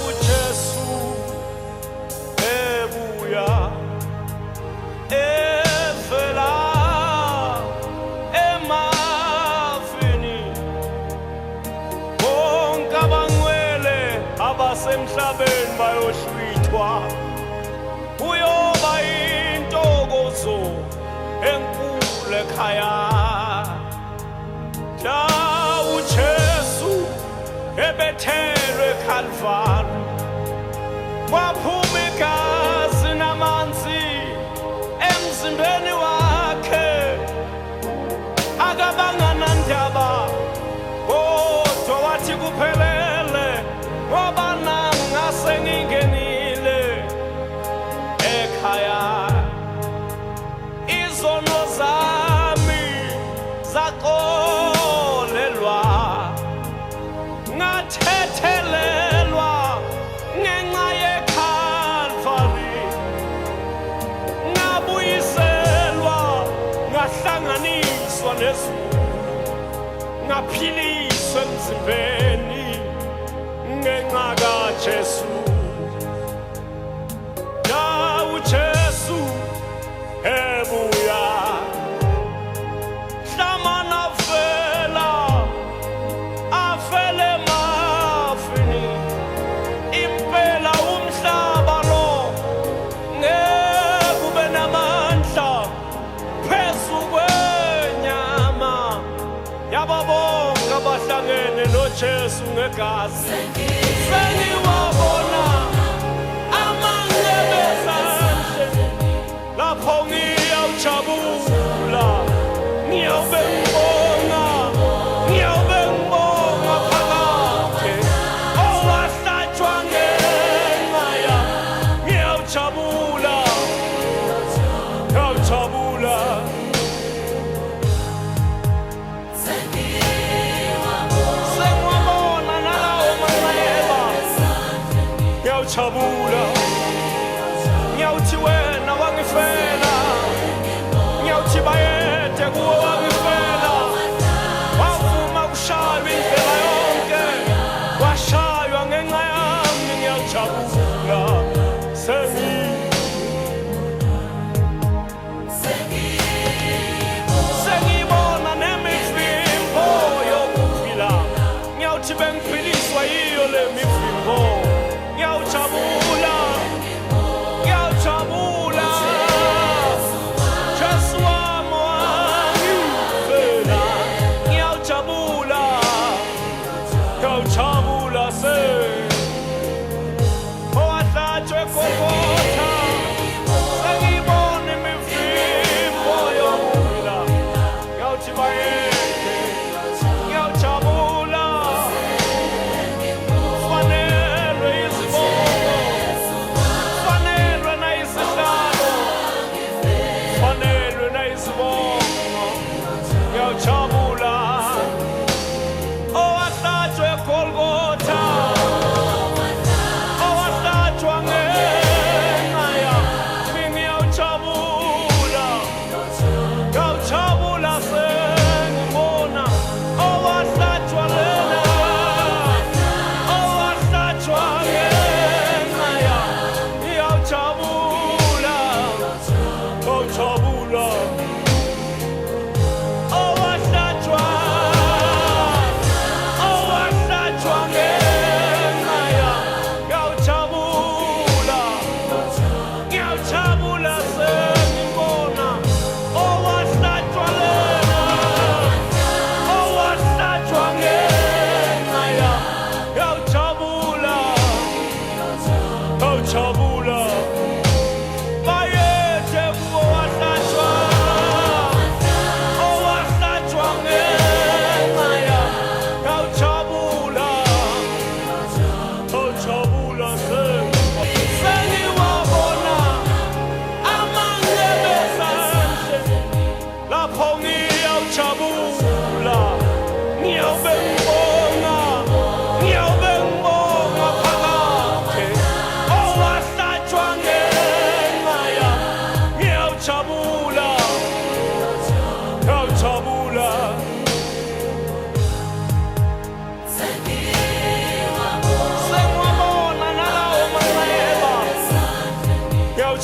uJesu ebuya evela emafini bonke abangcwele abasemhlabeni bayohlwithwa uyoba intokozo enkulu ekhaya uJesu ebethelwe eKhalvari kwaphuma igazi namanzi emzimbeni wakhe akabanga ndaba kodwa wathi kuphelele ngoba nami ngase ngingenile ekhaya izono zami zaxolelwa ngathethelelwa ngenxa yeKhalvari ngabuyiselwa ngahlanganiswa nezulu ngaphiliswa emzimbeni ngenxa kaJesu uJesu ebuya hlamana vela afele mafini impela umhlaba lo ngekube namandla phezu kwenyama yabo bonke abahlangene noJesu ngegazi sengiwabona lapho ngiyawujabula ngiyawube ngibonga phakade owahlatshwa ngenxa yami ngiyawujabula sengiwabona nalawo manxeba ngiyawujabula ngiyawuthi wena wangifela ngiyawuthi bayede kuwo wangifela wavuma kushaywa indlela yonke washaywa ngenxa yami ngiyawujabula sengibona nemivimbo yokuphila ngiyawuthi bengiphiliswa yiyo le mivimbo ngiyawujabula Jesu wami wangifela ngiyawujabula owahlatshwe eGolgotha sengibona imivimbo yokuphila ngiyawuthi bayede ngiyawujabula fanelwe izibongo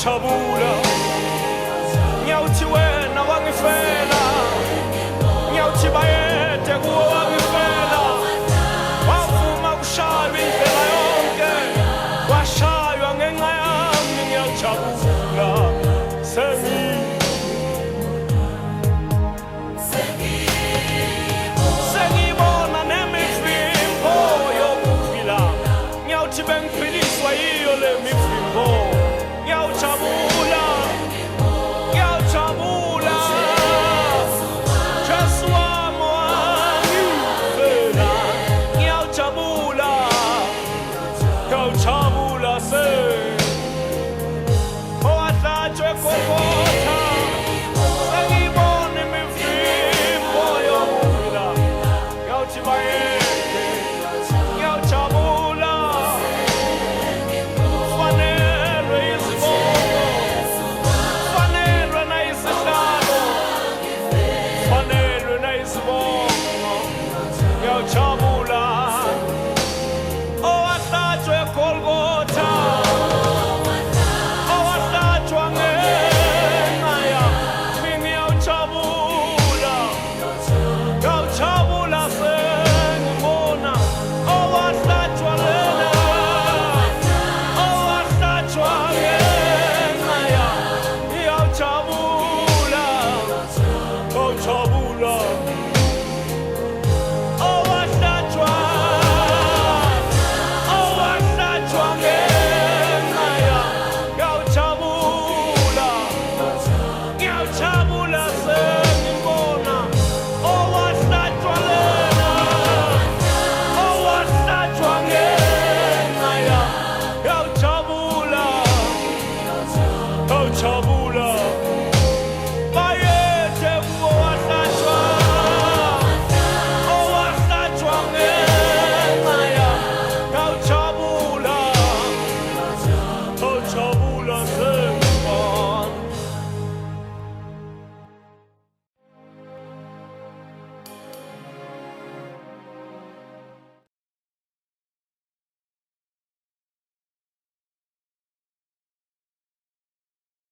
ngiyawujabula ngiyawuthi wena wangifela ngiyawuthi bayede kuwo wangifela wavuma kushaywa indlela yonke washaywa ngenxa yami ngiyawujabula sengibona nemivimbo yokuphila ngiyawuthi bengiphiliswa yiyo le mivimbo ngiyawujabula ngiyawujabula Jesu wami wangifela ngiyawujabula ngiyawujabula owahlatshwe Golgotha sengibona imivimbo yokuphila ngiyawuthi bayede